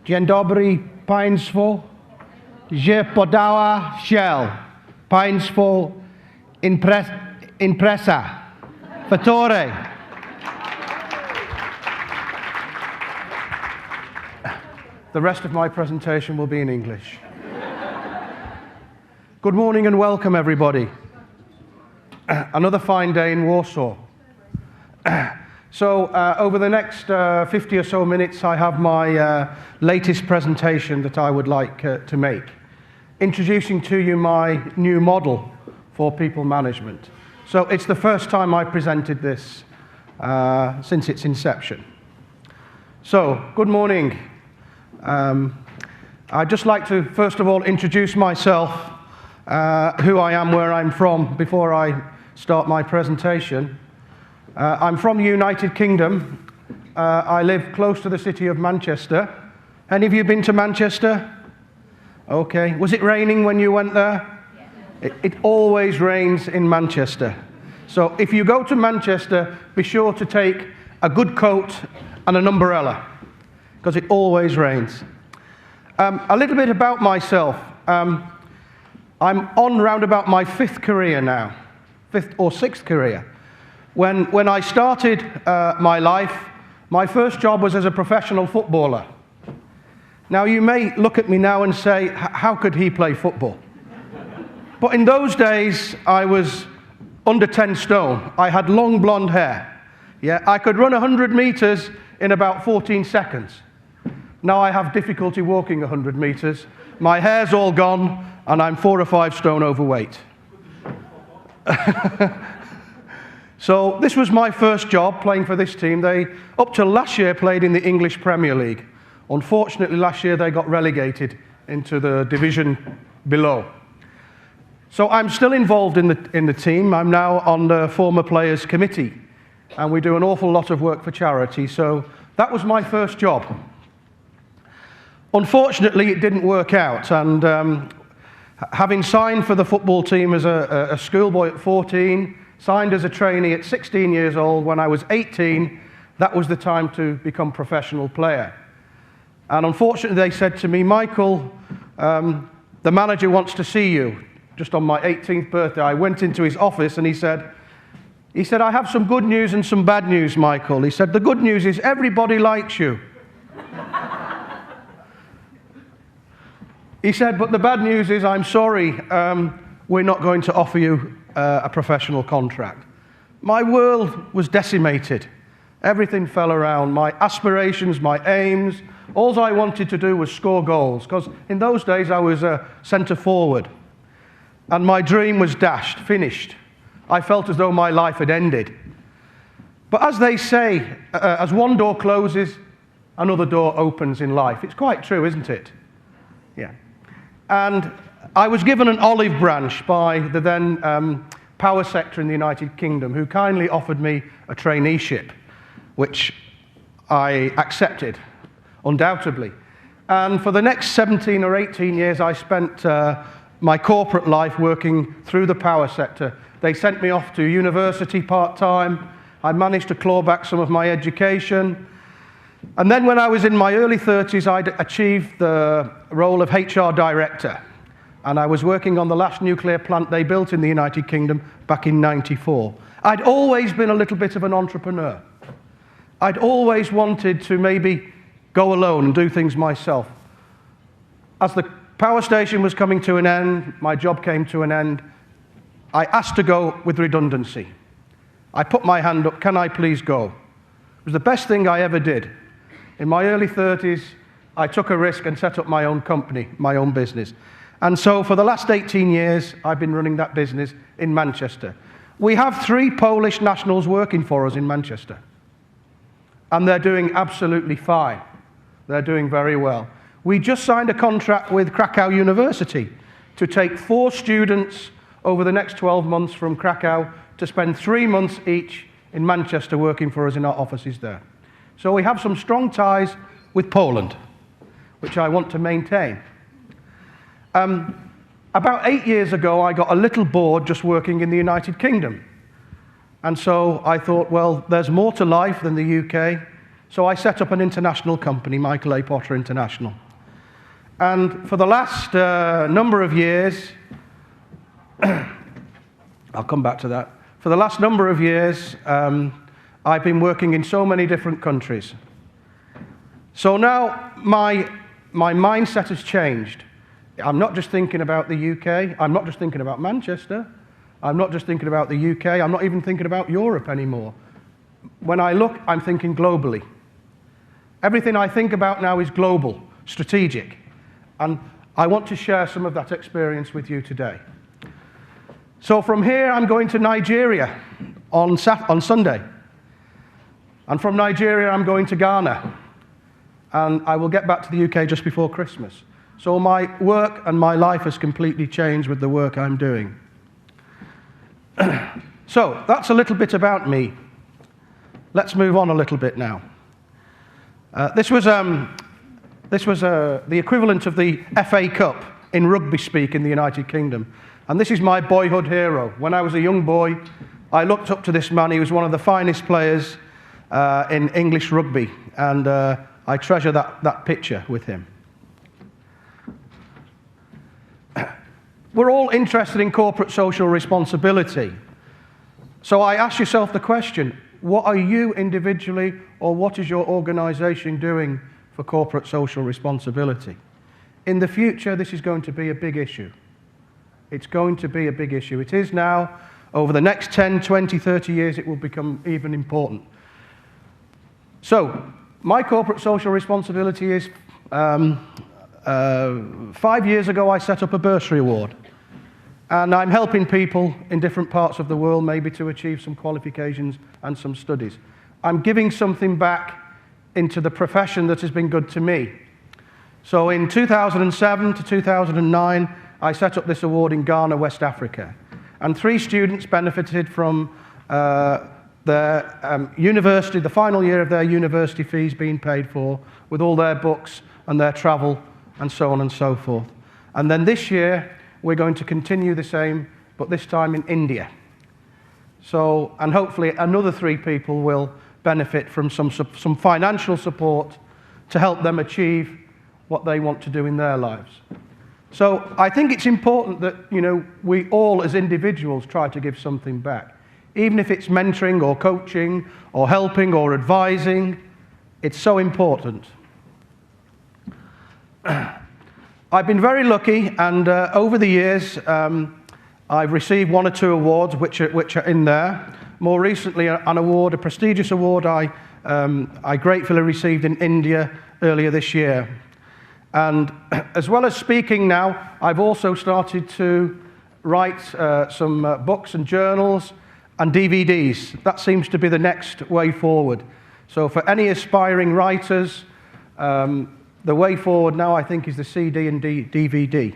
Dzień dobry Państwu. Je podała się Państwu impresa. Fattore. The rest of my presentation will be in English. Good morning and welcome, everybody. Another fine day in Warsaw. So over the next 50 or so minutes, I have my latest presentation that I would like to make, introducing to you my new model for people management. So it's the first time I presented this since its inception. So, good morning. I'd just like to, first of all, introduce myself, who I am, where I'm from, before I start my presentation. I'm from the United Kingdom. I live close to the city of Manchester. Any of you been to Manchester? Okay. Was it raining when you went there? It always rains in Manchester. So if you go to Manchester, be sure to take a good coat and an umbrella, because it always rains. A little bit about myself. I'm on round about my fifth career now, fifth or sixth career. When I started my life, my first job was as a professional footballer. Now, you may look at me now and say, how could he play football? But in those days, I was under 10 stone. I had long blonde hair. Yeah, I could run 100 meters in about 14 seconds. Now I have difficulty walking 100 meters. My hair's all gone, and I'm 4 or 5 stone overweight. So this was my first job, playing for this team. They, up till last year, played in the English Premier League. Unfortunately, last year they got relegated into the division below. So I'm still involved in the team. I'm now on the former players committee, and we do an awful lot of work for charity. So that was my first job. Unfortunately, it didn't work out, and having signed for the football team as a schoolboy at 14, signed as a trainee at 16 years old, when I was 18, that was the time to become professional player. And unfortunately, they said to me, Michael, the manager wants to see you. Just on my 18th birthday, I went into his office and he said, I have some good news and some bad news, Michael. He said, the good news is everybody likes you. He said, but the bad news is, I'm sorry, we're not going to offer you a professional contract. My world was decimated. Everything fell around. My aspirations, my aims, all I wanted to do was score goals, because in those days I was a centre forward. And my dream was dashed, finished. I felt as though my life had ended. But as they say, as one door closes, another door opens in life. It's quite true, isn't it? Yeah. And I was given an olive branch by the then power sector in the United Kingdom, who kindly offered me a traineeship, which I accepted, undoubtedly. And for the next 17 or 18 years, I spent my corporate life working through the power sector. They sent me off to university part-time. I managed to claw back some of my education. And then when I was in my early 30s, I'd achieved the role of HR director. And I was working on the last nuclear plant they built in the United Kingdom back in '94. I'd always been a little bit of an entrepreneur. I'd always wanted to maybe go alone and do things myself. As the power station was coming to an end, my job came to an end, I asked to go with redundancy. I put my hand up, can I please go? It was the best thing I ever did. In my early 30s, I took a risk and set up my own company, my own business. And so for the last 18 years, I've been running that business in Manchester. We have 3 Polish nationals working for us in Manchester. And they're doing absolutely fine. They're doing very well. We just signed a contract with Krakow University to take 4 students over the next 12 months from Krakow to spend 3 months each in Manchester working for us in our offices there. So we have some strong ties with Poland, which I want to maintain. About 8 years ago, I got a little bored just working in the United Kingdom. And so I thought, well, there's more to life than the UK. So I set up an international company, Michael A. Potter International. And for the last number of years, I'll come back to that. For the last number of years, I've been working in so many different countries. So now my mindset has changed. I'm not just thinking about the UK. I'm not just thinking about Manchester. I'm not just thinking about the UK. I'm not even thinking about Europe anymore. When I look, I'm thinking globally. Everything I think about now is global, strategic. And I want to share some of that experience with you today. So from here, I'm going to Nigeria on Sunday. And from Nigeria, I'm going to Ghana. And I will get back to the UK just before Christmas. So my work and my life has completely changed with the work I'm doing. So that's a little bit about me. Let's move on a little bit now. This was the equivalent of the FA Cup in rugby speak in the United Kingdom. And this is my boyhood hero. When I was a young boy, I looked up to this man. He was one of the finest players in English rugby. And I treasure that picture with him. We're all interested in corporate social responsibility. So I ask yourself the question, what are you individually or what is your organization doing for corporate social responsibility? In the future, this is going to be a big issue. It's going to be a big issue. It is now. Over the next 10, 20, 30 years, it will become even important. So, my corporate social responsibility is, 5 years ago, I set up a bursary award. And I'm helping people in different parts of the world maybe to achieve some qualifications and some studies. I'm giving something back into the profession that has been good to me. So in 2007 to 2009, I set up this award in Ghana, West Africa. And 3 students benefited from their university, the final year of their university fees being paid for, with all their books and their travel and so on and so forth. And then this year, we're going to continue the same, but this time in India. So, and hopefully another 3 people will benefit from some financial support to help them achieve what they want to do in their lives. So I think it's important that, we all as individuals try to give something back. Even if it's mentoring or coaching or helping or advising, it's so important. I've been very lucky, and over the years, I've received 1 or 2 awards which are in there. More recently, a prestigious award I gratefully received in India earlier this year. And as well as speaking now, I've also started to write some books and journals and DVDs. That seems to be the next way forward. So for any aspiring writers, the way forward now, I think, is the CD and DVD.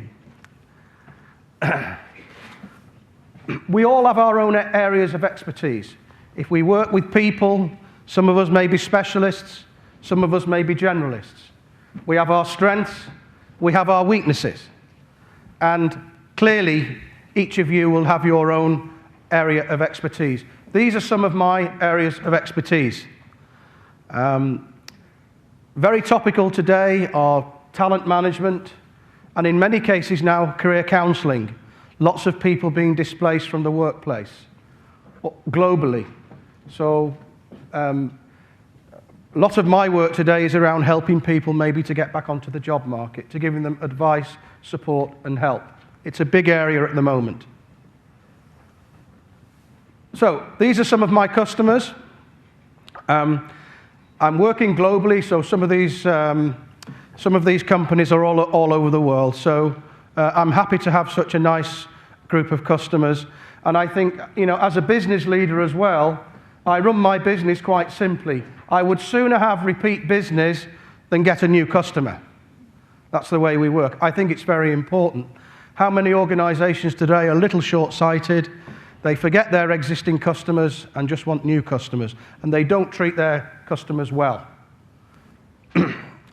We all have our own areas of expertise. If we work with people, some of us may be specialists, some of us may be generalists. We have our strengths, we have our weaknesses. And clearly, each of you will have your own area of expertise. These are some of my areas of expertise. Very topical today are talent management, and in many cases now, career counseling. Lots of people being displaced from the workplace, globally. So, a lot of my work today is around helping people maybe to get back onto the job market, to giving them advice, support, and help. It's a big area at the moment. So, these are some of my customers. I'm working globally, so some of these companies are all over the world. So I'm happy to have such a nice group of customers. And I think, as a business leader as well, I run my business quite simply. I would sooner have repeat business than get a new customer. That's the way we work. I think it's very important. How many organizations today are a little short-sighted? They forget their existing customers and just want new customers, and they don't treat their customers well.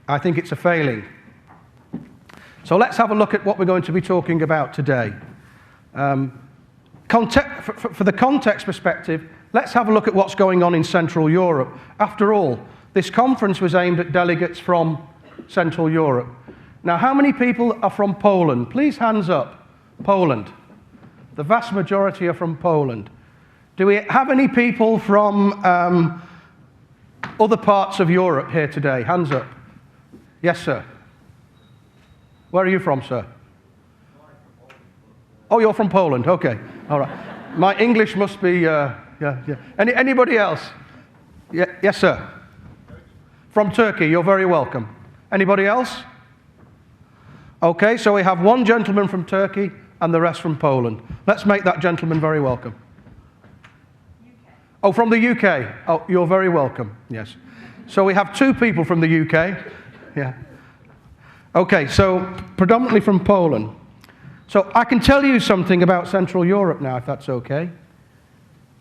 I think it's a failing. So let's have a look at what we're going to be talking about today. For the context perspective, let's have a look at what's going on in Central Europe. After all, This conference was aimed at delegates from Central Europe. Now, how many people are from Poland? Please, hands up. Poland. The vast majority are from Poland. Do we have any people from other parts of Europe here today? Hands up. Yes, sir. Where are you from, sir? Oh, you're from Poland. Okay. All right. My English must be, yeah. Anybody else? Yeah, yes, sir. From Turkey. You're very welcome. Anybody else? Okay, so we have one gentleman from Turkey and the rest from Poland. Let's make that gentleman very welcome. UK. Oh, from the UK. Oh, you're very welcome. Yes. So we have two people from the UK. Yeah. Okay, so predominantly from Poland. So I can tell you something about Central Europe now, if that's okay.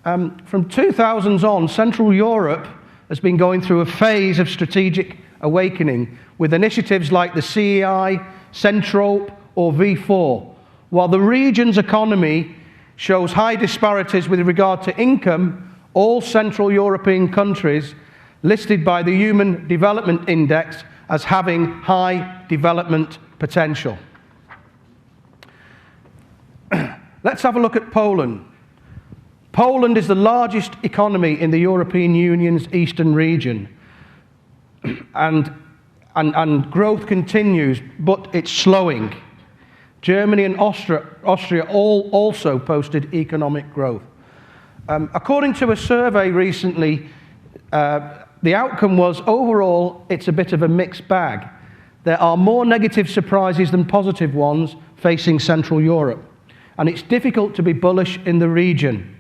From 2000s on, Central Europe has been going through a phase of strategic awakening with initiatives like the CEI, Centrope, or V4. While the region's economy shows high disparities with regard to income, all Central European countries listed by the Human Development Index as having high development potential. Let's have a look at Poland. Poland is the largest economy in the European Union's eastern region, and growth continues, but it's slowing. Germany and Austria all also posted economic growth. According to a survey recently, the outcome was, overall, it's a bit of a mixed bag. There are more negative surprises than positive ones facing Central Europe, and it's difficult to be bullish in the region.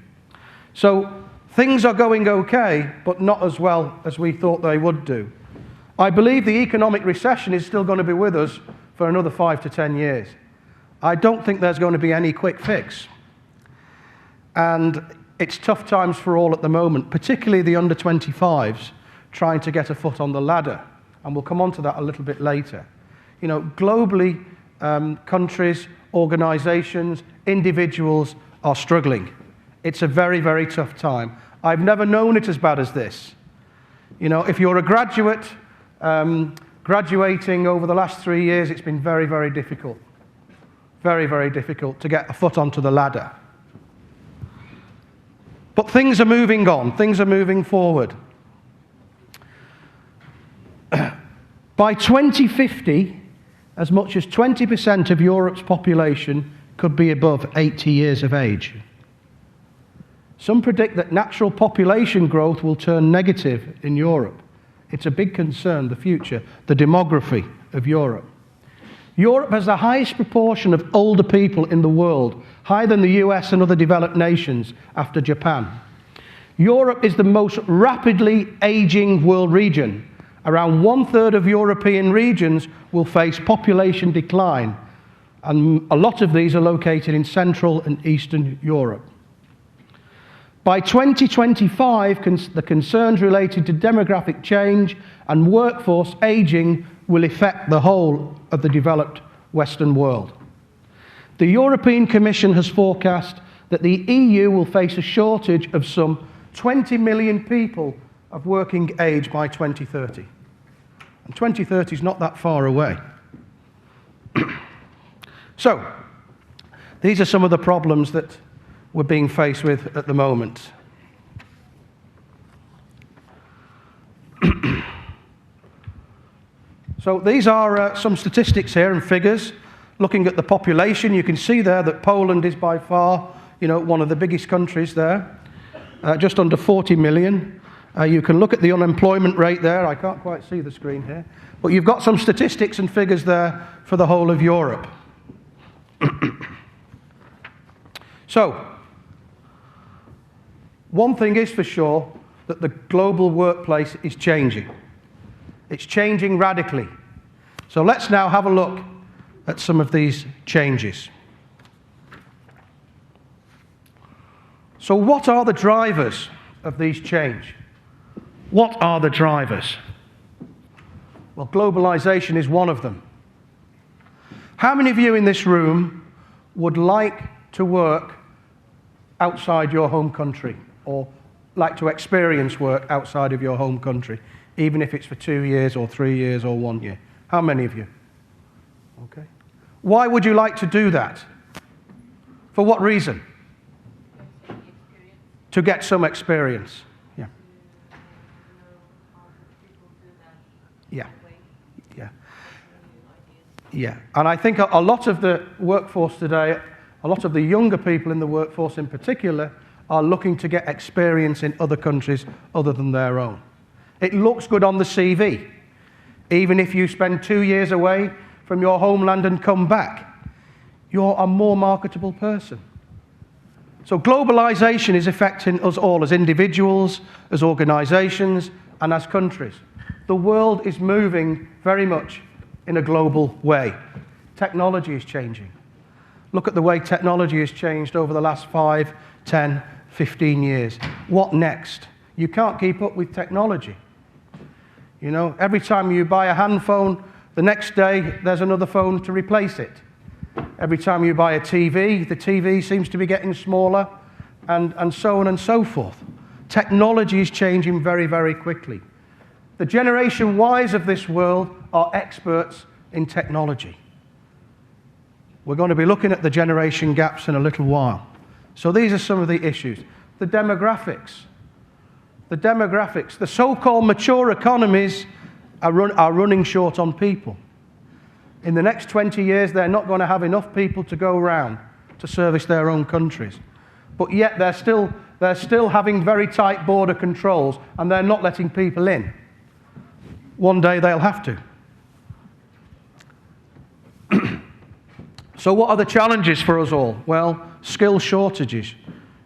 So things are going okay, but not as well as we thought they would do. I believe the economic recession is still going to be with us for another 5 to 10 years. I don't think there's going to be any quick fix. And it's tough times for all at the moment, particularly the under-25s trying to get a foot on the ladder. And we'll come on to that a little bit later. You know, globally, countries, organizations, individuals are struggling. It's a very, very tough time. I've never known it as bad as this. You know, if you're a graduate, graduating over the last 3 years, it's been very, very difficult. Very, very difficult to get a foot onto the ladder. But things are moving on. Things are moving forward. By 2050, as much as 20% of Europe's population could be above 80 years of age. Some predict that natural population growth will turn negative in Europe. It's a big concern, the future, the demography of Europe. Europe has the highest proportion of older people in the world, higher than the US and other developed nations after Japan. Europe is the most rapidly aging world region. Around 1/3 of European regions will face population decline, and a lot of these are located in Central and Eastern Europe. By 2025, the concerns related to demographic change and workforce aging will affect the whole of the developed Western world. The European Commission has forecast that the EU will face a shortage of some 20 million people of working age by 2030. And 2030 is not that far away. So, these are some of the problems that we're being faced with at the moment. So these are some statistics here and figures. Looking at the population, you can see there that Poland is by far, one of the biggest countries there, just under 40 million. You can look at the unemployment rate there. I can't quite see the screen here. But you've got some statistics and figures there for the whole of Europe. So, one thing is for sure, that the global workplace is changing. It's changing radically. So let's now have a look at some of these changes. So what are the drivers of these change? What are the drivers? Well, globalization is one of them. How many of you in this room would like to work outside your home country, or like to experience work outside of your home country? even if it's for 2 years or 3 years or 1 year. How many of you? Okay. Why would you like to do that? For what reason? To get some experience. Yeah. Yeah. Yeah. Yeah. And I think a lot of the workforce today, a lot of the younger people in the workforce in particular, are looking to get experience in other countries other than their own. It looks good on the CV. Even if you spend 2 years away from your homeland and come back, you're a more marketable person. So globalization is affecting us all as individuals, as organizations, and as countries. The world is moving very much in a global way. Technology is changing. Look at the way technology has changed over the last 5, 10, 15 years. What next? You can't keep up with technology. You know, every time you buy a hand phone, the next day there's another phone to replace it. Every time you buy a TV, the TV seems to be getting smaller, and so on and so forth. Technology is changing very, very quickly. The Generation Ys of this world are experts in technology. We're going to be looking at the generation gaps in a little while. So these are some of the issues. The demographics. The so-called mature economies are running short on people. In the next 20 years, they're not going to have enough people to go around to service their own countries. But yet they're still having very tight border controls, and they're not letting people in. One day they'll have to. So what are the challenges for us all? Well, skill shortages.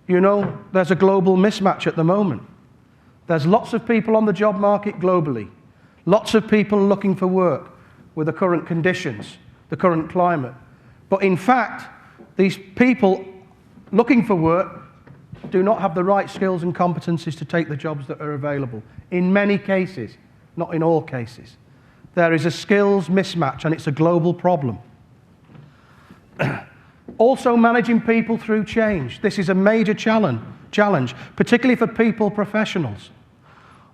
You know, there's a global mismatch at the moment. There's lots of people on the job market globally. Lots of people looking for work with the current conditions, the current climate. But in fact, these people looking for work do not have the right skills and competencies to take the jobs that are available. In many cases, not in all cases. There is a skills mismatch, and it's a global problem. Also, managing people through change. This is a major challenge, particularly for people professionals.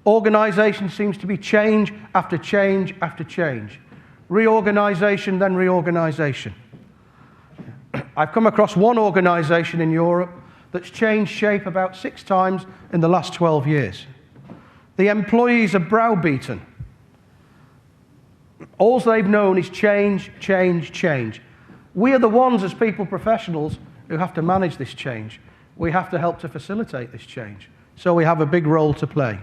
Organization seems to be change after change after change. Reorganization, then reorganization. I've come across one organization in Europe that's changed shape about 6 times in the last 12 years. The employees are browbeaten. All they've known is change, change, change. We are the ones, as people professionals, who have to manage this change. We have to help to facilitate this change. So we have a big role to play.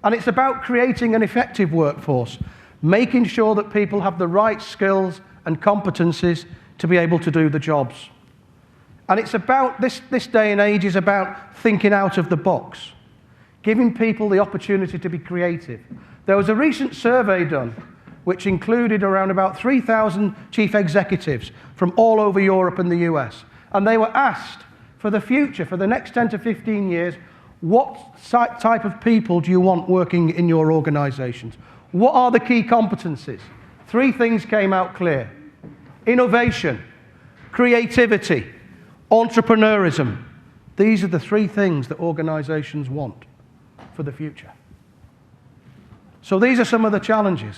And it's about creating an effective workforce, making sure that people have the right skills and competencies to be able to do the jobs. And it's about, this day and age is about thinking out of the box, giving people the opportunity to be creative. There was a recent survey done which included around about 3,000 chief executives from all over Europe and the US. And they were asked, for the future, for the next 10 to 15 years, what type of people do you want working in your organizations? What are the key competencies? 3 things came out clear. Innovation, creativity, entrepreneurism. These are the 3 things that organizations want for the future. So these are some of the challenges.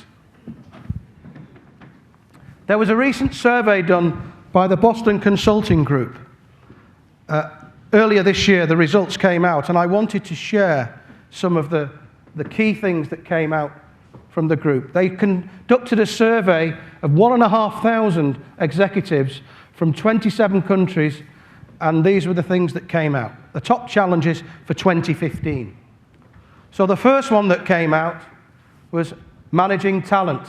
There was a recent survey done by the Boston Consulting Group. Earlier this year, the results came out, and I wanted to share some of the key things that came out from the group. They conducted a survey of 1,500 executives from 27 countries, and these were the things that came out. The top challenges for 2015. So the first one that came out was managing talent.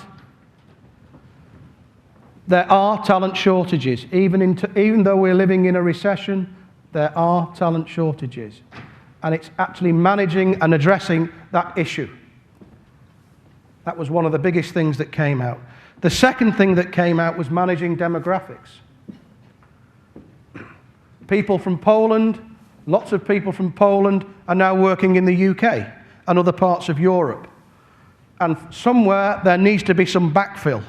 There are talent shortages. Even though we're living in a recession, there are talent shortages. And it's actually managing and addressing that issue. That was one of the biggest things that came out. The second thing that came out was managing demographics. People from Poland, lots of people from Poland are now working in the UK and other parts of Europe. And somewhere there needs to be some backfill.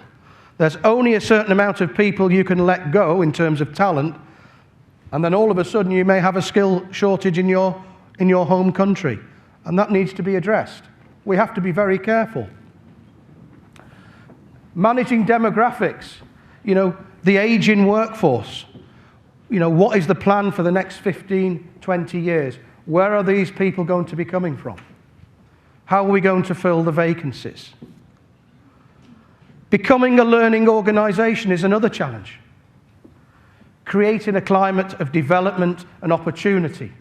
There's only a certain amount of people you can let go in terms of talent, and then all of a sudden you may have a skill shortage in your home country, and that needs to be addressed. We have to be very careful. Managing demographics, the aging workforce. What is the plan for the next 15, 20 years? Where are these people going to be coming from? How are we going to fill the vacancies? Becoming a learning organisation is another challenge. Creating a climate of development and opportunity.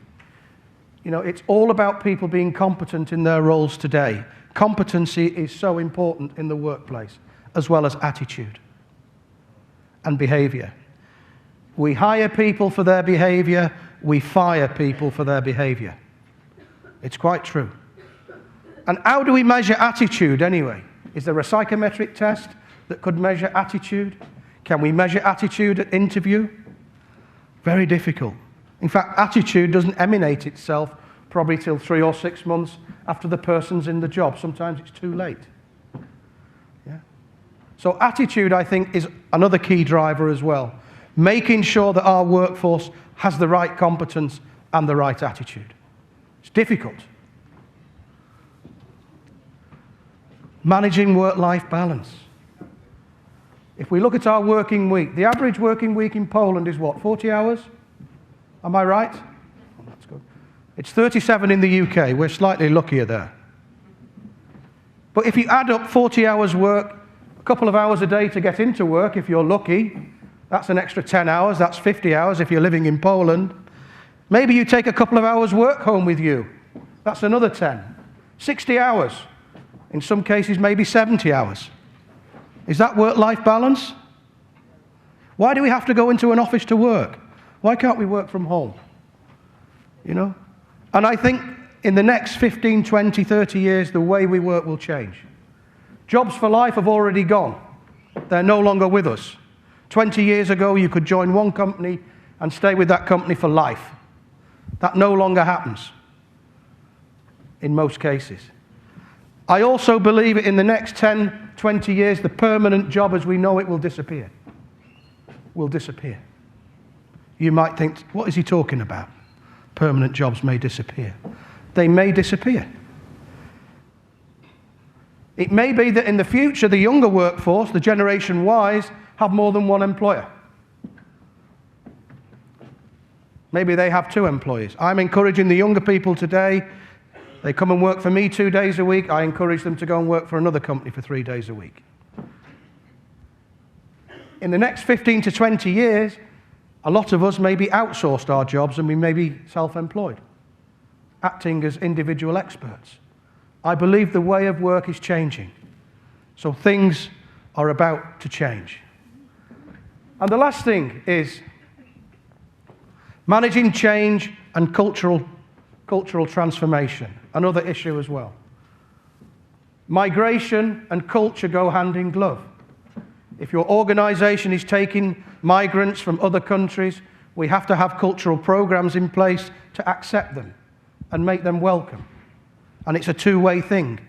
It's all about people being competent in their roles today. Competency is so important in the workplace, as well as attitude and behaviour. We hire people for their behaviour, we fire people for their behaviour. It's quite true. And how do we measure attitude anyway? Is there a psychometric test that could measure attitude? Can we measure attitude at interview? Very difficult. In fact, attitude doesn't emanate itself probably till 3 or 6 months after the person's in the job. Sometimes it's too late. Yeah. So attitude, I think, is another key driver as well. Making sure that our workforce has the right competence and the right attitude. It's difficult. Managing work-life balance. If we look at our working week, the average working week in Poland is what, 40 hours? Am I right? Oh, that's good. It's 37 in the UK. We're slightly luckier there. But if you add up 40 hours work, a couple of hours a day to get into work, if you're lucky, that's an extra 10 hours, that's 50 hours if you're living in Poland. Maybe you take a couple of hours work home with you. That's another 10. 60 hours. In some cases, maybe 70 hours. Is that work-life balance? Why do we have to go into an office to work? Why can't we work from home? And I think in the next 15, 20, 30 years, the way we work will change. Jobs for life have already gone. They're no longer with us. 20 years ago, you could join one company and stay with that company for life. That no longer happens in most cases. I also believe in the next 10, 20 years, the permanent job as we know it will disappear. Will disappear. You might think, what is he talking about? Permanent jobs may disappear. They may disappear. It may be that in the future, the younger workforce, the Generation Ys, have more than one employer. Maybe they have 2 employers. I'm encouraging the younger people today, they come and work for me 2 days a week. I encourage them to go and work for another company for 3 days a week. In the next 15 to 20 years, a lot of us may be outsourced our jobs and we may be self-employed, acting as individual experts. I believe the way of work is changing. So things are about to change. And the last thing is managing change and cultural transformation, another issue as well. Migration and culture go hand in glove. If your organization is taking migrants from other countries, we have to have cultural programs in place to accept them and make them welcome. And it's a two-way thing.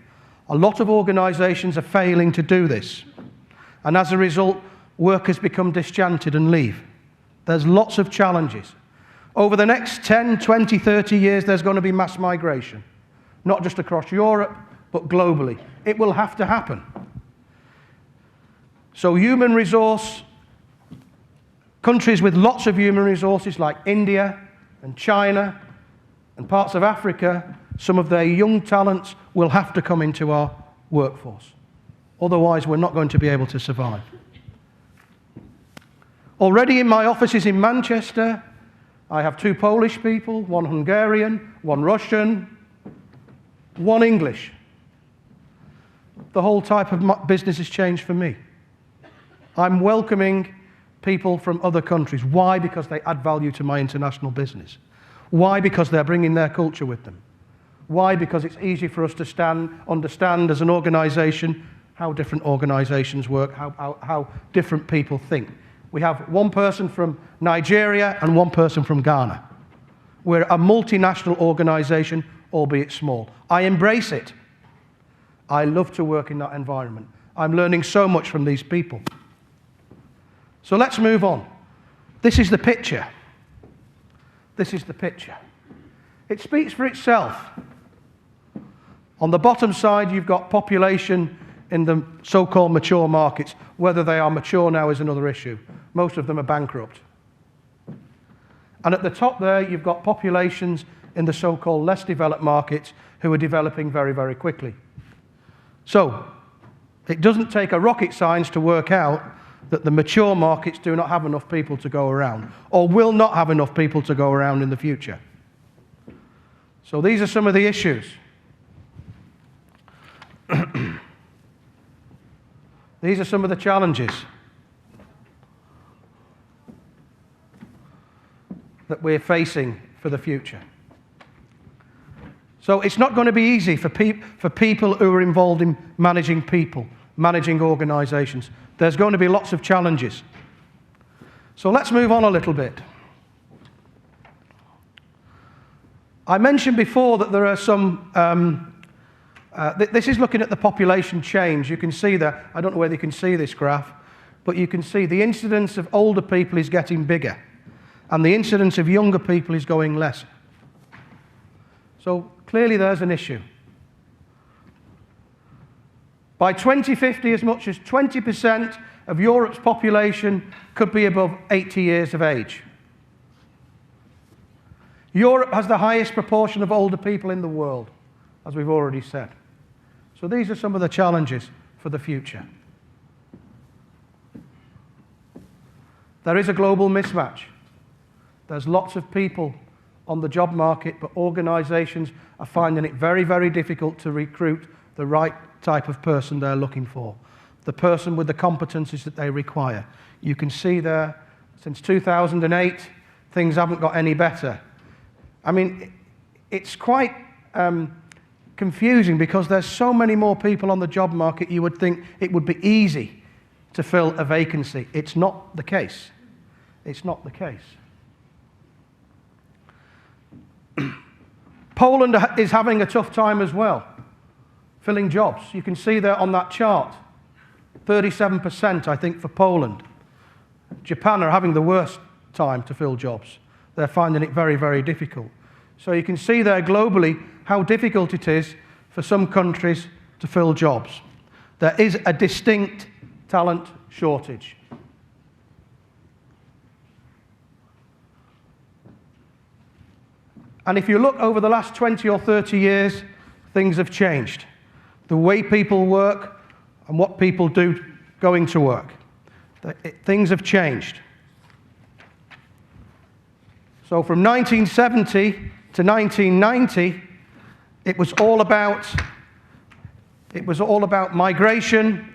A lot of organizations are failing to do this. And as a result, workers become disenchanted and leave. There's lots of challenges. Over the next 10, 20, 30 years, there's going to be mass migration. Not just across Europe, but globally. It will have to happen. So human resource, countries with lots of human resources like India and China and parts of Africa, some of their young talents will have to come into our workforce. Otherwise, we're not going to be able to survive. Already in my offices in Manchester, I have 2 Polish people, 1 Hungarian, 1 Russian, 1 English. The whole type of business has changed for me. I'm welcoming people from other countries. Why? Because they add value to my international business. Why? Because they're bringing their culture with them. Why? Because it's easy for us to understand as an organization how different organizations work, how different people think. We have 1 person from Nigeria and 1 person from Ghana. We're a multinational organization, albeit small. I embrace it. I love to work in that environment. I'm learning so much from these people. So let's move on. This is the picture. This is the picture. It speaks for itself. On the bottom side, you've got population in the so-called mature markets. Whether they are mature now is another issue. Most of them are bankrupt. And at the top there, you've got populations in the so-called less developed markets who are developing very, very quickly. So, it doesn't take a rocket science to work out that the mature markets do not have enough people to go around, or will not have enough people to go around in the future. So these are some of the issues. These are some of the challenges that we're facing for the future. So it's not going to be easy for people who are involved in managing people, managing organizations. There's going to be lots of challenges. So let's move on a little bit. I mentioned before that there are some, this is looking at the population change. You can see that, I don't know whether you can see this graph, but you can see the incidence of older people is getting bigger, and the incidence of younger people is going less. So clearly there's an issue. By 2050, as much as 20% of Europe's population could be above 80 years of age. Europe has the highest proportion of older people in the world, as we've already said. So these are some of the challenges for the future. There is a global mismatch. There's lots of people on the job market, but organizations are finding it very, very difficult to recruit the right type of person they're looking for, the person with the competencies that they require. You can see there, since 2008, things haven't got any better. I mean, it's quite confusing because there's so many more people on the job market, you would think it would be easy to fill a vacancy. It's not the case. It's not the case. Poland is having a tough time as well, filling jobs. You can see there on that chart, 37%, I think, for Poland. Japan are having the worst time to fill jobs. They're finding it very, very difficult. So you can see there globally how difficult it is for some countries to fill jobs. There is a distinct talent shortage. And if you look over the last 20 or 30 years, things have changed. The way people work and what people do going to work. Things have changed. So from 1970 to 1990, it was all about migration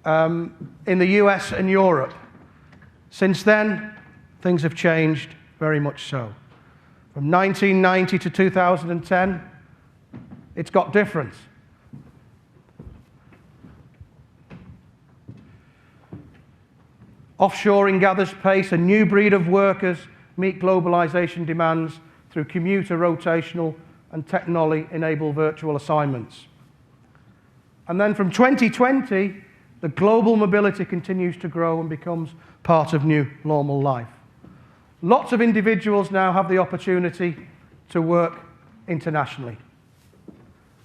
in the US and Europe. Since then, things have changed very much so. From 1990 to 2010, it's got different. Offshoring gathers pace. A new breed of workers meet globalization demands through commuter, rotational, and technology-enabled virtual assignments. And then from 2020, the global mobility continues to grow and becomes part of new normal life. Lots of individuals now have the opportunity to work internationally.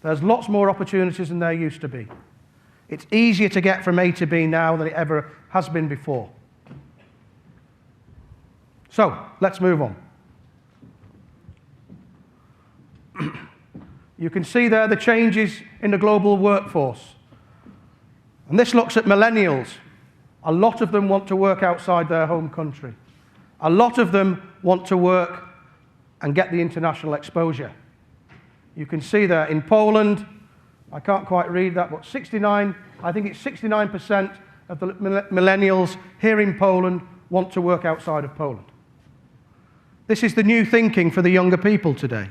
There's lots more opportunities than there used to be. It's easier to get from A to B now than it ever has been before. So, let's move on. You can see there the changes in the global workforce. And this looks at millennials. A lot of them want to work outside their home country. A lot of them want to work and get the international exposure. You can see there in Poland, I can't quite read that, but 69% of the millennials here in Poland want to work outside of Poland. This is the new thinking for the younger people today.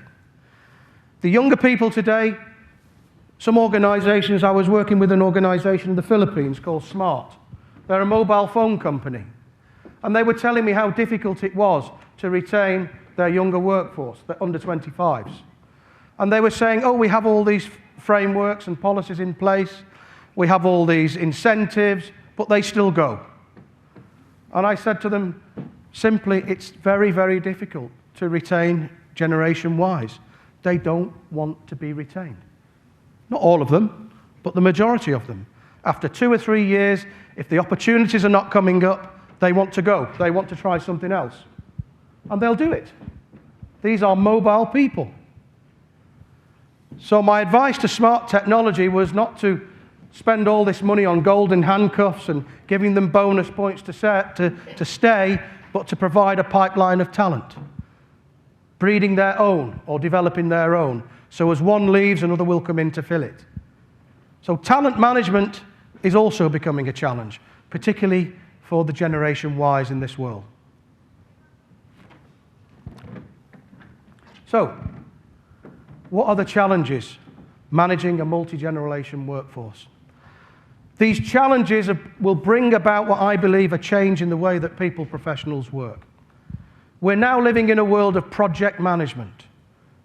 The younger people today, some organizations, I was working with an organization in the Philippines called Smart. They're a mobile phone company. And they were telling me how difficult it was to retain their younger workforce, the under 25s. And they were saying, oh, we have all these frameworks and policies in place, we have all these incentives, but they still go. And I said to them, simply, it's very, very difficult to retain Generation Ys. They don't want to be retained. Not all of them, but the majority of them. After 2 or 3 years, if the opportunities are not coming up, they want to go. They want to try something else. And they'll do it. These are mobile people. So my advice to smart technology was not to spend all this money on golden handcuffs and giving them bonus points to stay, but to provide a pipeline of talent, breeding their own or developing their own. So as one leaves, another will come in to fill it. So talent management is also becoming a challenge, particularly for the Generation Ys in this world. So, what are the challenges managing a multi-generation workforce? These challenges will bring about what I believe a change in the way that people professionals work. We're now living in a world of project management,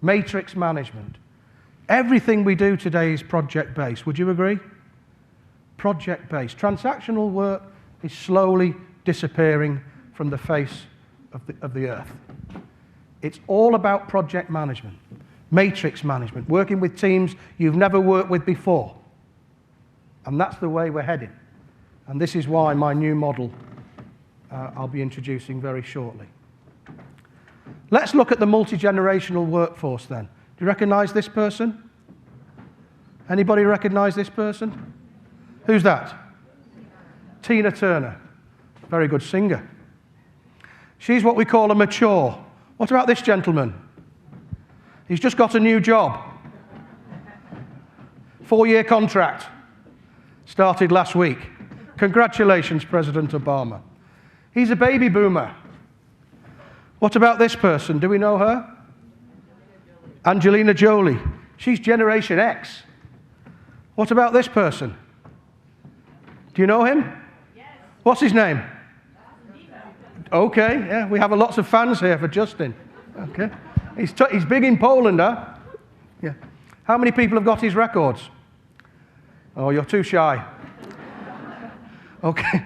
matrix management. Everything we do today is project-based. Would you agree? Project-based. Transactional work is slowly disappearing from the face of the earth. It's all about project management, matrix management, working with teams you've never worked with before. And that's the way we're heading. And this is why my new model I'll be introducing very shortly. Let's look at the multi-generational workforce then. Do you recognize this person? Anybody recognize this person? Who's that? Tina Turner. Very good singer. She's what we call a mature. What about this gentleman? He's just got a new job. 4-year contract. Started last week. Congratulations, President Obama. He's a baby boomer. What about this person? Do we know her? Angelina Jolie. She's Generation X. What about this person? Do you know him? Yes. What's his name? Okay, yeah, we have lots of fans here for Justin. Okay. He's big in Poland, huh? Yeah. How many people have got his records? Oh, you're too shy. Okay.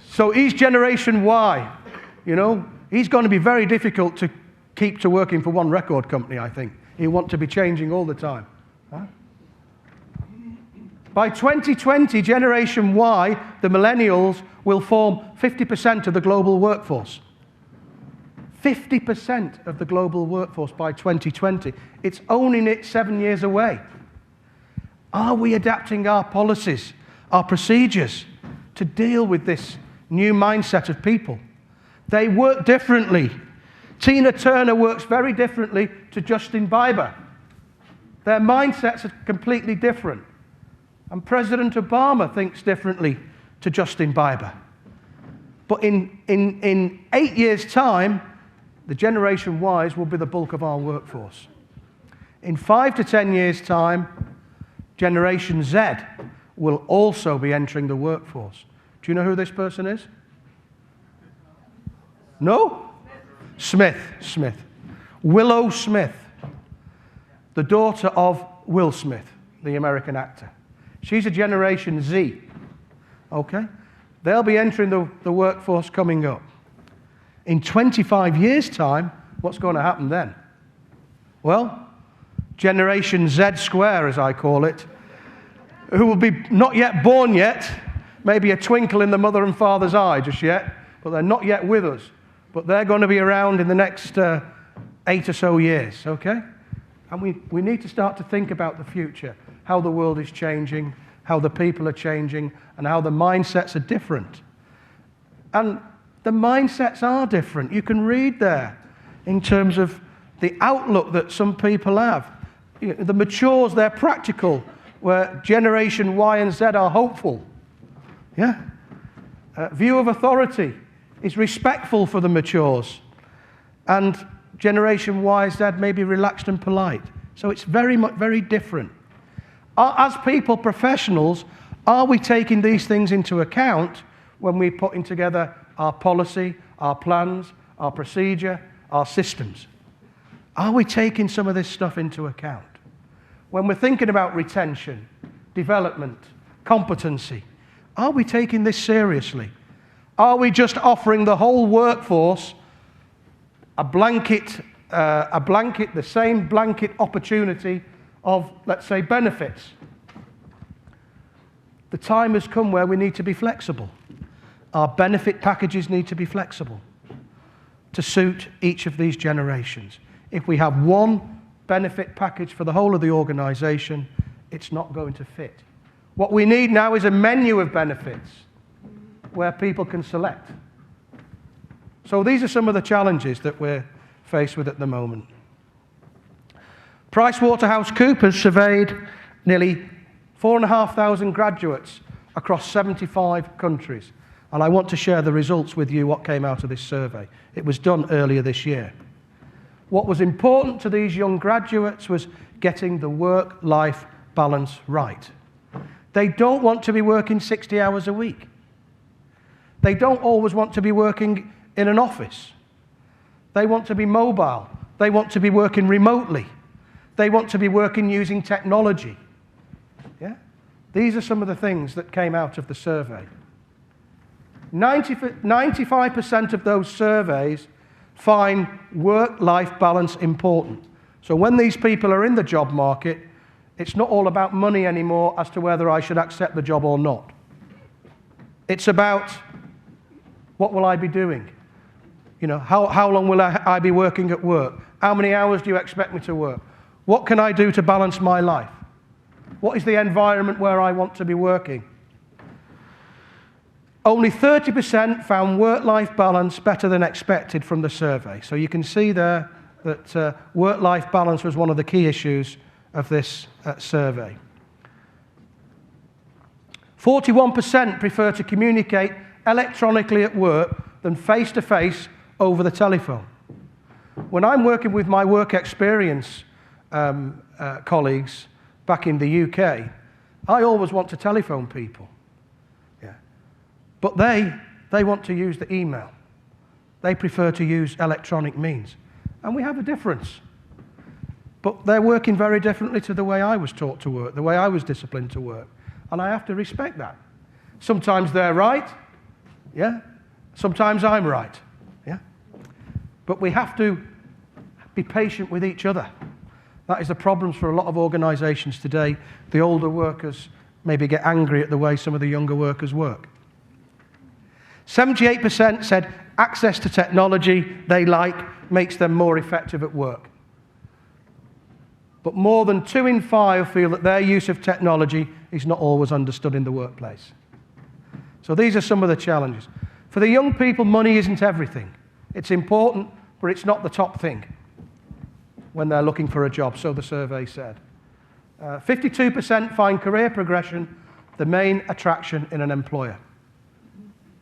So he's Generation Y. You know, he's going to be very difficult to keep to working for one record company, I think. He'll want to be changing all the time. Huh? By 2020, Generation Y, the Millennials, will form 50% of the global workforce. 50% of the global workforce by 2020. It's only 7 years away. Are we adapting our policies, our procedures, to deal with this new mindset of people? They work differently. Tina Turner works very differently to Justin Bieber. Their mindsets are completely different. And President Obama thinks differently to Justin Bieber. But in 8 years' time, the Generation Ys will be the bulk of our workforce. In 5 to 10 years' time, Generation Z will also be entering the workforce. Do you know who this person is? No? Smith. Willow Smith, the daughter of Will Smith, the American actor. She's a Generation Z. Okay? They'll be entering the workforce coming up. In 25 years' time, what's going to happen then? Well, Generation Z square, as I call it, who will be not yet born yet, maybe a twinkle in the mother and father's eye just yet, but they're not yet with us. But they're going to be around in the next 8 or so years, okay? And we need to start to think about the future, how the world is changing, how the people are changing, and how the mindsets are different. And the mindsets are different. You can read there in terms of the outlook that some people have. The matures, they're practical, where Generation Y and Z are hopeful. Yeah? View of authority is respectful for the matures. And Generation Y, Z may be relaxed and polite. So it's very different. As people, professionals, are we taking these things into account when we're putting together our policy, our plans, our procedure, our systems? Are we taking some of this stuff into account? When we're thinking about retention, development, competency, are we taking this seriously? Are we just offering the whole workforce the same blanket opportunity of, let's say, benefits? The time has come where we need to be flexible. Our benefit packages need to be flexible to suit each of these generations. If we have one benefit package for the whole of the organisation, it's not going to fit. What we need now is a menu of benefits where people can select. So these are some of the challenges that we're faced with at the moment. PricewaterhouseCoopers surveyed nearly 4,500 graduates across 75 countries. And I want to share the results with you, what came out of this survey. It was done earlier this year. What was important to these young graduates was getting the work-life balance right. They don't want to be working 60 hours a week. They don't always want to be working in an office. They want to be mobile. They want to be working remotely. They want to be working using technology. Yeah? These are some of the things that came out of the survey. 95% of those surveys find work-life balance important. So when these people are in the job market, it's not all about money anymore as to whether I should accept the job or not. It's about what will I be doing? You know, how long will I be working at work? How many hours do you expect me to work? What can I do to balance my life? What is the environment where I want to be working? Only 30% found work-life balance better than expected from the survey. So you can see there that work-life balance was one of the key issues of this survey. 41% prefer to communicate electronically at work than face-to-face over the telephone. When I'm working with my work experience colleagues back in the UK, I always want to telephone people. But they want to use the email. They prefer to use electronic means. And we have a difference. But they're working very differently to the way I was taught to work, the way I was disciplined to work. And I have to respect that. Sometimes they're right, yeah? Sometimes I'm right, yeah? But we have to be patient with each other. That is the problem for a lot of organisations today. The older workers maybe get angry at the way some of the younger workers work. 78% said access to technology they like makes them more effective at work. But more than 2 in 5 feel that their use of technology is not always understood in the workplace. So these are some of the challenges. For the young people, money isn't everything. It's important, but it's not the top thing when they're looking for a job, so the survey said. 52% find career progression the main attraction in an employer.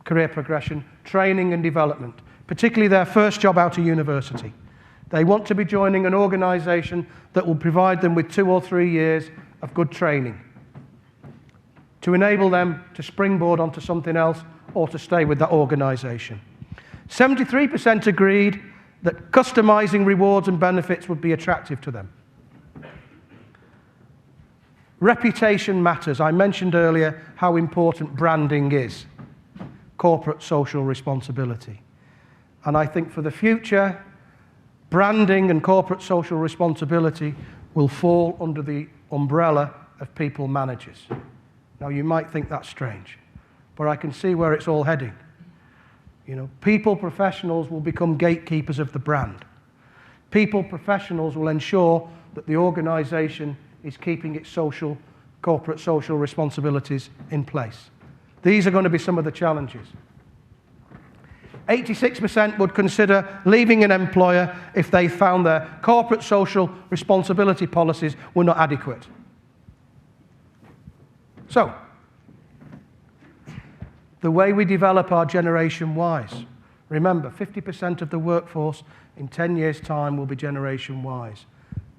Career progression, training and development, particularly their first job out of university. They want to be joining an organisation that will provide them with 2 or 3 years of good training to enable them to springboard onto something else or to stay with that organisation. 73% agreed that customising rewards and benefits would be attractive to them. Reputation matters. I mentioned earlier how important branding is. Corporate social responsibility. And I think for the future, branding and corporate social responsibility will fall under the umbrella of people managers. Now, you might think that's strange, but I can see where it's all heading. You know, people professionals will become gatekeepers of the brand. People professionals will ensure that the organisation is keeping its corporate social responsibilities in place. These are going to be some of the challenges. 86% would consider leaving an employer if they found their corporate social responsibility policies were not adequate. So, the way we develop our Generation Ys. Remember, 50% of the workforce in 10 years' time will be Generation Ys.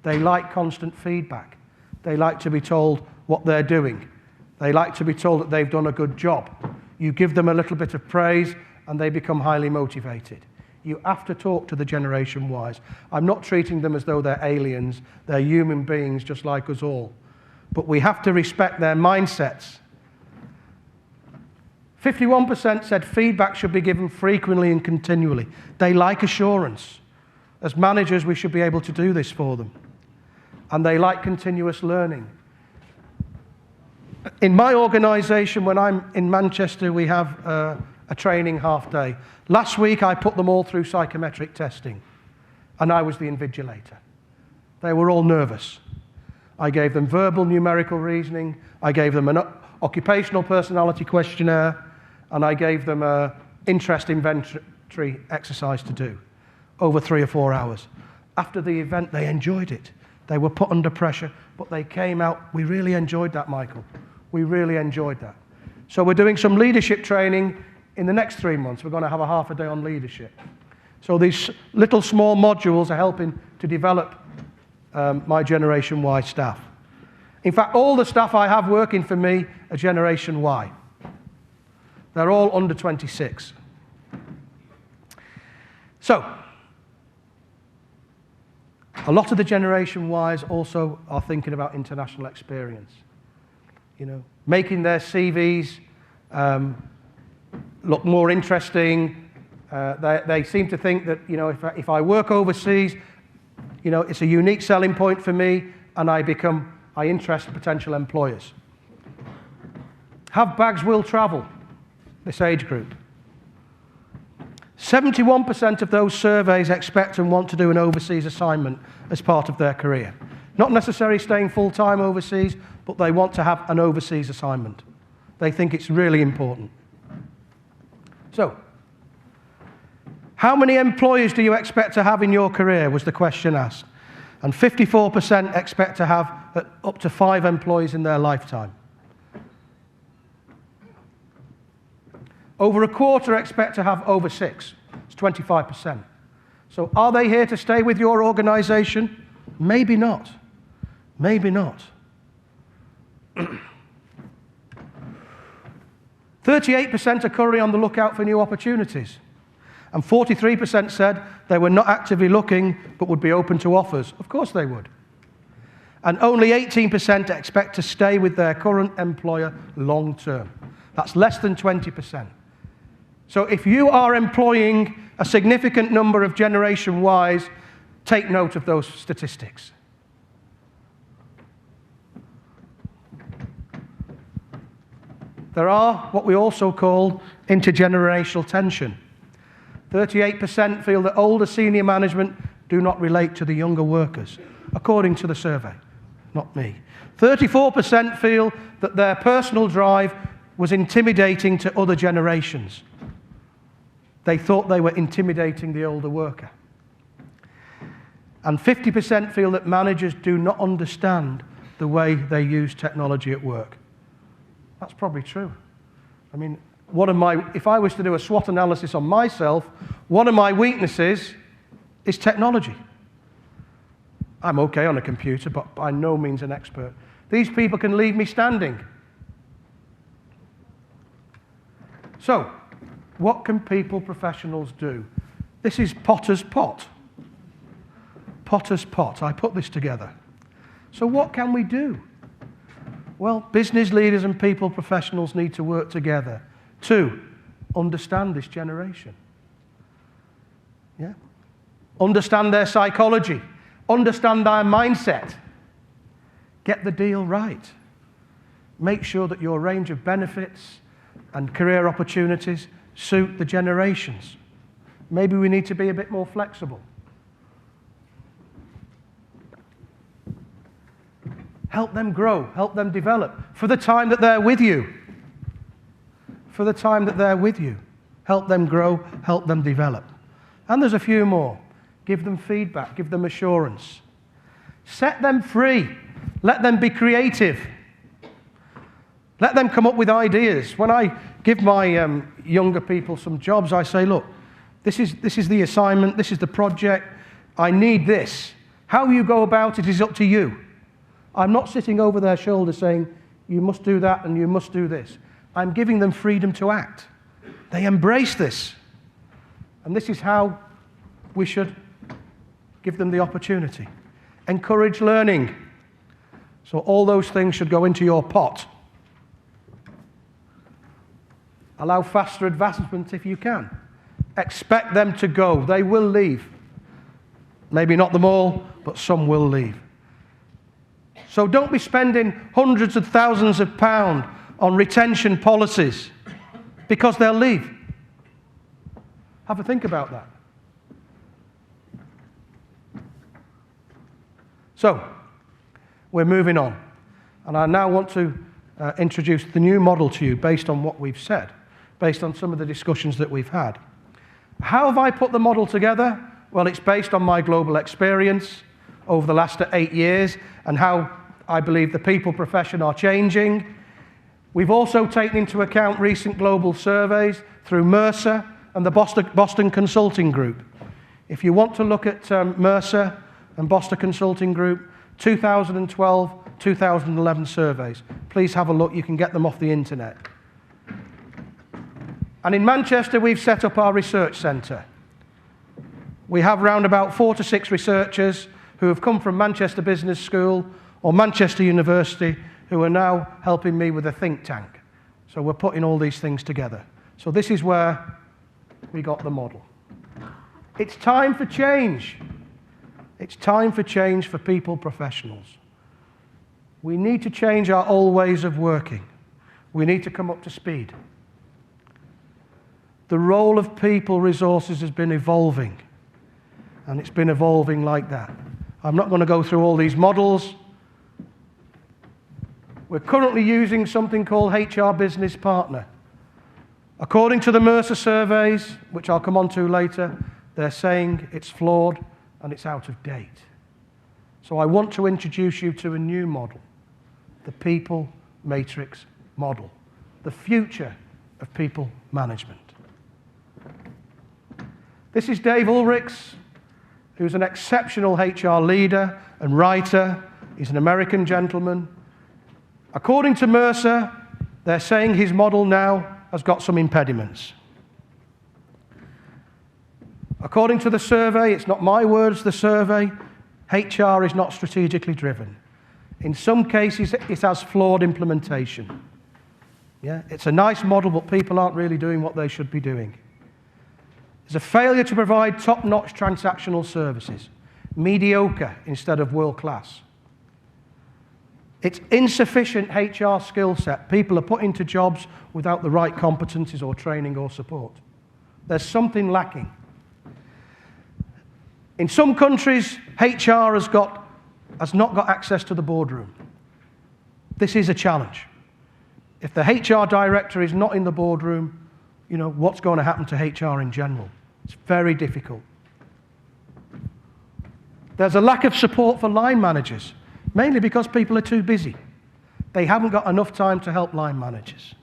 They like constant feedback. They like to be told what they're doing. They like to be told that they've done a good job. You give them a little bit of praise and they become highly motivated. You have to talk to the Generation Ys. I'm not treating them as though they're aliens. They're human beings just like us all. But we have to respect their mindsets. 51% said feedback should be given frequently and continually. They like assurance. As managers, we should be able to do this for them. And they like continuous learning. In my organisation, when I'm in Manchester, we have a training half day. Last week, I put them all through psychometric testing, and I was the invigilator. They were all nervous. I gave them verbal numerical reasoning, I gave them an occupational personality questionnaire, and I gave them an interest inventory exercise to do over 3 or 4 hours. After the event, they enjoyed it. They were put under pressure, but they came out, we really enjoyed that, Michael. We really enjoyed that. So we're doing some leadership training in the next 3 months. We're going to have a half a day on leadership. So these little small modules are helping to develop my Generation Y staff. In fact, all the staff I have working for me are Generation Y. They're all under 26. So, a lot of the Generation Ys also are thinking about international experience. You know, making their CVs look more interesting. They seem to think that, you know, if I work overseas, you know, it's a unique selling point for me, and I interest potential employers. Have bags, will travel, this age group. 71% of those surveys expect and want to do an overseas assignment as part of their career. Not necessarily staying full-time overseas, but they want to have an overseas assignment. They think it's really important. So, how many employers do you expect to have in your career, was the question asked. And 54% expect to have up to 5 employees in their lifetime. Over a quarter expect to have over 6. It's 25%. So are they here to stay with your organization? Maybe not. Maybe not. 38% are currently on the lookout for new opportunities. And 43% said they were not actively looking, but would be open to offers. Of course they would. And only 18% expect to stay with their current employer long term. That's less than 20%. So if you are employing a significant number of Generation Ys, take note of those statistics. There are what we also call intergenerational tension. 38% feel that older senior management do not relate to the younger workers, according to the survey, not me. 34% feel that their personal drive was intimidating to other generations. They thought they were intimidating the older worker. And 50% feel that managers do not understand the way they use technology at work. That's probably true. I mean, if I was to do a SWOT analysis on myself, one of my weaknesses is technology. I'm okay on a computer, but by no means an expert. These people can leave me standing. So, what can people professionals do? This is Potter's Pot. Potter's Pot. I put this together. So what can we do? Well, business leaders and people professionals need to work together to understand this generation. Yeah? Understand their psychology. Understand their mindset. Get the deal right. Make sure that your range of benefits and career opportunities suit the generations. Maybe we need to be a bit more flexible. Help them grow, help them develop for the time that they're with you. For the time that they're with you. Help them grow, help them develop. And there's a few more. Give them feedback, give them assurance. Set them free. Let them be creative. Let them come up with ideas. When I give my younger people some jobs, I say, look, this is the assignment, this is the project, I need this. How you go about it is up to you. I'm not sitting over their shoulder saying, you must do that and you must do this. I'm giving them freedom to act. They embrace this. And this is how we should give them the opportunity. Encourage learning. So all those things should go into your pot. Allow faster advancement if you can. Expect them to go. They will leave. Maybe not them all, but some will leave. So don't be spending hundreds of thousands of pounds on retention policies because they'll leave. Have a think about that. So, we're moving on. And I now want to introduce the new model to you based on what we've said, based on some of the discussions that we've had. How have I put the model together? Well, it's based on my global experience over the last 8 years and how I believe the people profession are changing. We've also taken into account recent global surveys through Mercer and the Boston Consulting Group. If you want to look at Mercer and Boston Consulting Group, 2012, 2011 surveys, please have a look. You can get them off the internet. And in Manchester, we've set up our research centre. We have around about 4 to 6 researchers who have come from Manchester Business School or Manchester University who are now helping me with a think tank. So we're putting all these things together. So this is where we got the model. It's time for change. It's time for change for people professionals. We need to change our old ways of working. We need to come up to speed. The role of people resources has been evolving, and it's been evolving like that. I'm not going to go through all these models. We're currently using something called HR Business Partner. According to the Mercer surveys, which I'll come on to later, they're saying it's flawed and it's out of date. So I want to introduce you to a new model, the People Matrix model, the future of people management. This is Dave Ulrichs, who's an exceptional HR leader and writer. He's an American gentleman. According to Mercer, they're saying his model now has got some impediments. According to the survey, it's not my words, the survey, HR is not strategically driven. In some cases, it has flawed implementation. Yeah? It's a nice model, but people aren't really doing what they should be doing. There's a failure to provide top-notch transactional services, mediocre instead of world-class. It's insufficient HR skill set. People are put into jobs without the right competencies or training or support. There's something lacking. In some countries, HR has not got access to the boardroom. This is a challenge. If the HR director is not in the boardroom, you know, what's going to happen to HR in general? It's very difficult. There's a lack of support for line managers, mainly because people are too busy. They haven't got enough time to help line managers.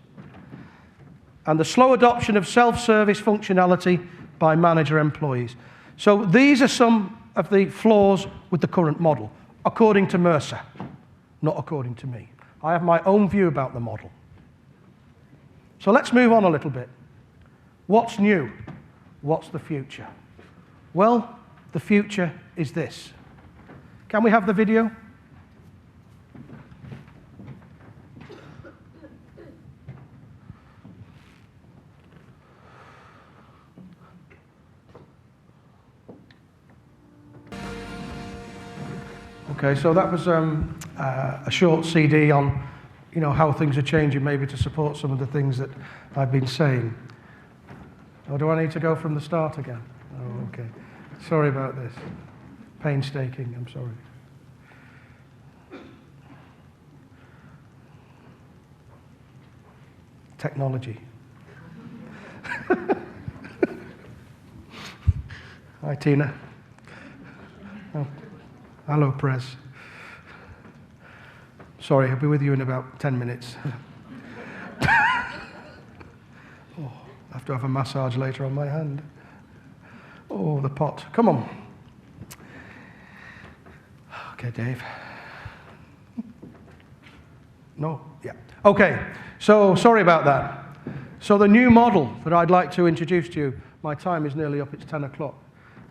And the slow adoption of self-service functionality by manager employees. So these are some of the flaws with the current model, according to Mercer, not according to me. I have my own view about the model. So let's move on a little bit. What's new? What's the future? Well, the future is this. Can we have the video? Okay, so that was a short CD on, you know, how things are changing, maybe to support some of the things that I've been saying. Or do I need to go from the start again? Oh, okay. Sorry about this. Painstaking, I'm sorry. Technology. Hi, Tina. Oh. Hello, Prez. Sorry, I'll be with you in about 10 minutes. Oh, I have to have a massage later on my hand. Oh, the pot. Come on. Okay, Dave. No? Yeah. Okay, so sorry about that. So the new model that I'd like to introduce to you, my time is nearly up, it's 10 o'clock.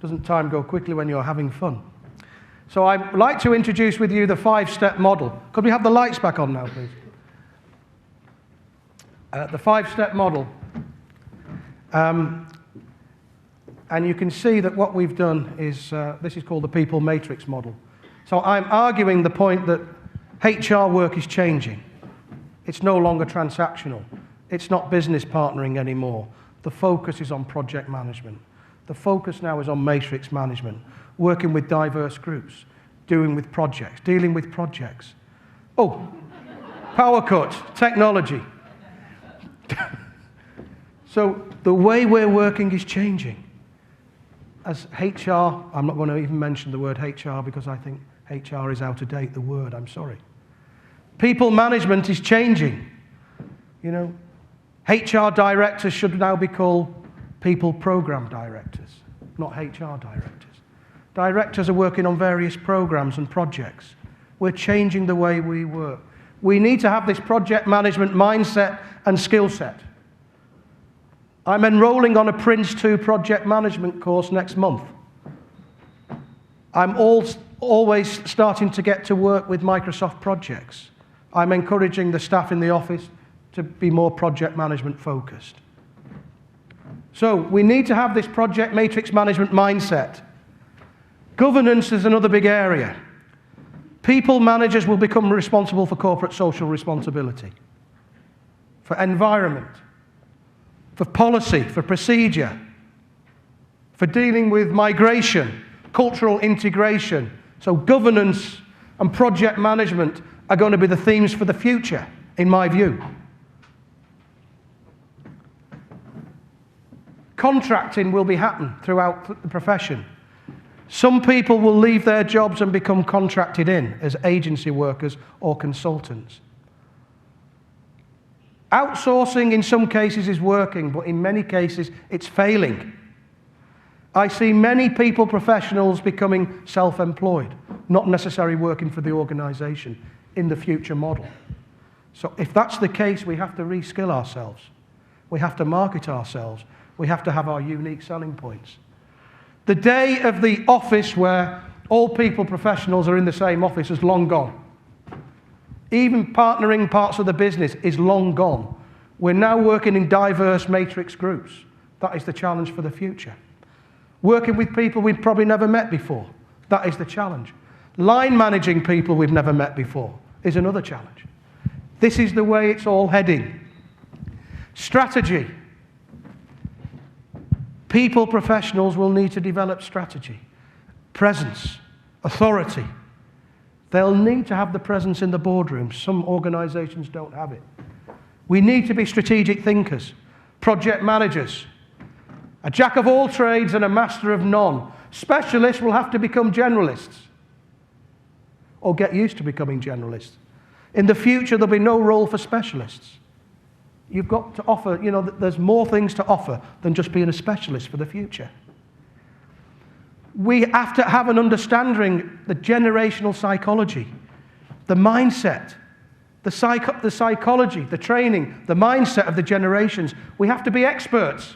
Doesn't time go quickly when you're having fun? So I'd like to introduce with you the 5-step model. Could we have the lights back on now, please? The 5-step model. And you can see that what we've done is, this is called the People Matrix model. So I'm arguing the point that HR work is changing. It's no longer transactional. It's not business partnering anymore. The focus is on project management. The focus now is on matrix management, working with diverse groups, dealing with projects. Oh, power cuts, technology. So the way we're working is changing. As HR, I'm not going to even mention the word HR because I think HR is out of date, the word, I'm sorry. People management is changing. You know, HR directors should now be called people program directors, not HR directors. Directors are working on various programs and projects. We're changing the way we work. We need to have this project management mindset and skill set. I'm enrolling on a Prince 2 project management course next month. I'm always starting to get to work with Microsoft projects. I'm encouraging the staff in the office to be more project management focused. So we need to have this project matrix management mindset. Governance is another big area. People managers will become responsible for corporate social responsibility, for environment, for policy, for procedure, for dealing with migration, cultural integration. So governance and project management are going to be the themes for the future, in my view. Contracting will be happening throughout the profession. Some people will leave their jobs and become contracted in as agency workers or consultants. Outsourcing in some cases is working, but in many cases it's failing. I see many people professionals becoming self-employed, not necessarily working for the organization in the future model. So if that's the case, we have to reskill ourselves. We have to market ourselves. We have to have our unique selling points. The day of the office where all people professionals are in the same office is long gone. Even partnering parts of the business is long gone. We're now working in diverse matrix groups. That is the challenge for the future. Working with people we've probably never met before. That is the challenge. Line managing people we've never met before is another challenge. This is the way it's all heading. Strategy. People professionals will need to develop strategy, presence, authority. They'll need to have the presence in the boardroom. Some organizations don't have it. We need to be strategic thinkers, project managers, a jack of all trades and a master of none. Specialists will have to become generalists or get used to becoming generalists. In the future, there'll be no role for specialists. You've got to offer, you know, there's more things to offer than just being a specialist for the future. We have to have an understanding the generational psychology, the mindset, the psychology, the training, the mindset of the generations. We have to be experts.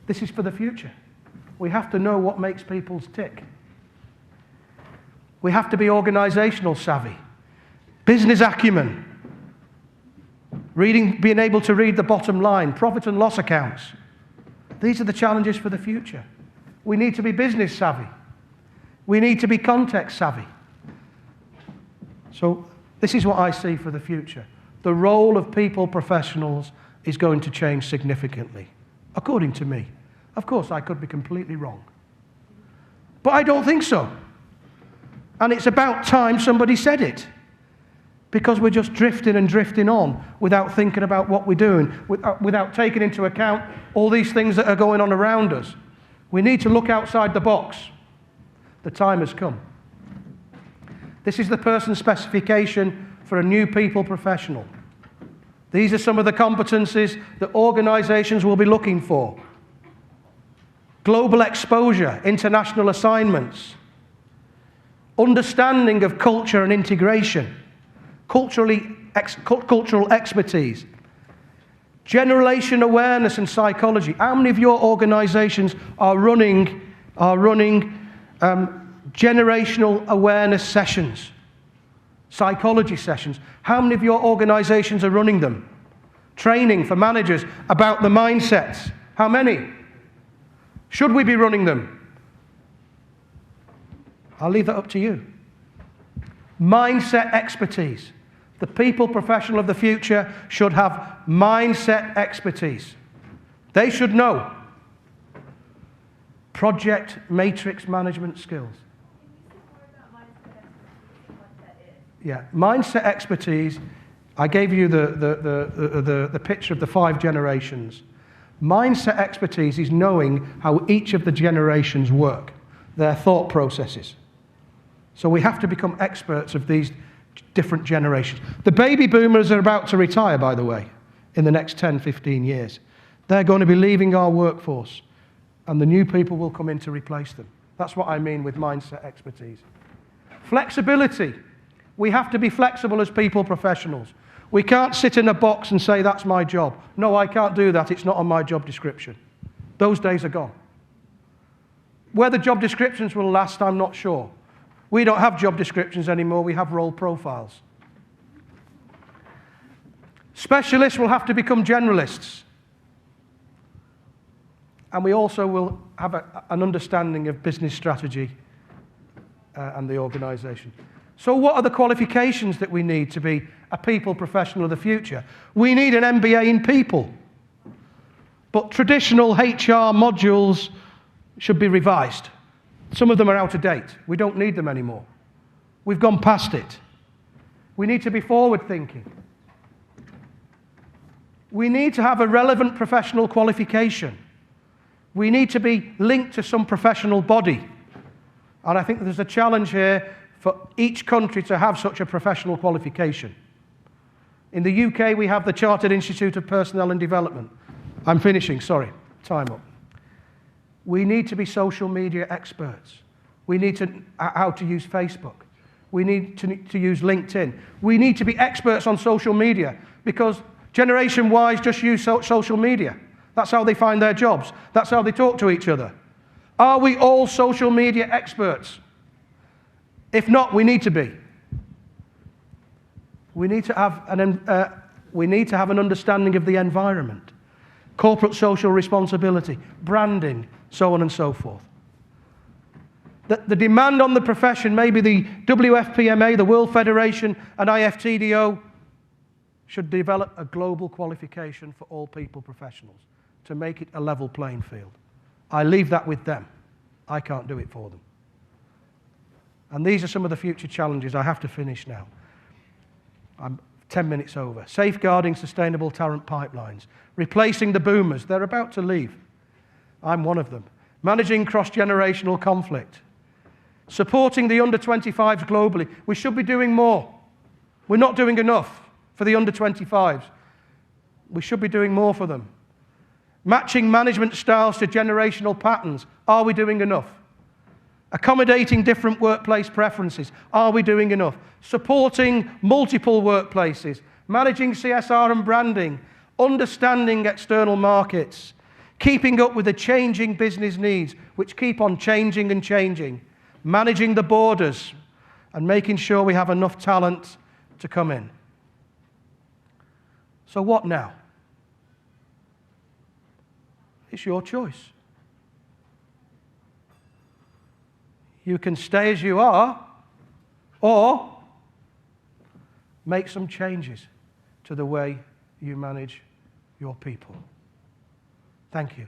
This is for the future. We have to know what makes people tick. We have to be organizational savvy, business acumen, being able to read the bottom line, profit and loss accounts. These are the challenges for the future. We need to be business savvy. We need to be context savvy. So this is what I see for the future. The role of people professionals is going to change significantly, according to me. Of course, I could be completely wrong. But I don't think so. And it's about time somebody said it. Because we're just drifting and drifting on without thinking about what we're doing, without taking into account all these things that are going on around us. We need to look outside the box. The time has come. This is the person specification for a new people professional. These are some of the competencies that organizations will be looking for. Global exposure, international assignments, understanding of culture and integration, cultural expertise, generation awareness and psychology. How many of your organizations are running generational awareness sessions, psychology sessions? How many of your organizations are running them? Training for managers about the mindsets. How many? Should we be running them? I'll leave that up to you. Mindset expertise. The people professional of the future should have mindset expertise. They should know project matrix management skills. Yeah, mindset expertise. I gave you the picture of the 5 generations. Mindset expertise is knowing how each of the generations work, their thought processes. So we have to become experts of these different generations. The baby boomers are about to retire, by the way, in the next 10, 15 years. They're going to be leaving our workforce, and the new people will come in to replace them. That's what I mean with mindset expertise. Flexibility. We have to be flexible as people professionals. We can't sit in a box and say, that's my job. No, I can't do that. It's not on my job description. Those days are gone. Whether job descriptions will last, I'm not sure. We don't have job descriptions anymore. We have role profiles. Specialists will have to become generalists. And we also will have an understanding of business strategy and the organisation. So what are the qualifications that we need to be a people professional of the future? We need an MBA in people. But traditional HR modules should be revised. Some of them are out of date. We don't need them anymore. We've gone past it. We need to be forward-thinking. We need to have a relevant professional qualification. We need to be linked to some professional body. And I think there's a challenge here for each country to have such a professional qualification. In the UK, we have the Chartered Institute of Personnel and Development. I'm finishing, sorry, time up. We need to be social media experts. We need to how to use Facebook. We need to use LinkedIn. We need to be experts on social media because Generation Y's just use social media. That's how they find their jobs. That's how they talk to each other. Are we all social media experts? If not, we need to be. We need to have an understanding of the environment, corporate social responsibility, branding, so on and so forth. The demand on the profession, maybe the WFPMA, the World Federation, and IFTDO should develop a global qualification for all people professionals to make it a level playing field. I leave that with them. I can't do it for them. And these are some of the future challenges. I have to finish now. I'm 10 minutes over. Safeguarding sustainable talent pipelines. Replacing the boomers. They're about to leave. I'm one of them. Managing cross-generational conflict. Supporting the under-25s globally. We should be doing more. We're not doing enough for the under-25s. We should be doing more for them. Matching management styles to generational patterns. Are we doing enough? Accommodating different workplace preferences. Are we doing enough? Supporting multiple workplaces. Managing CSR and branding. Understanding external markets. Keeping up with the changing business needs, which keep on changing and changing. Managing the borders and making sure we have enough talent to come in. So what now? It's your choice. You can stay as you are, or make some changes to the way you manage your people. Thank you.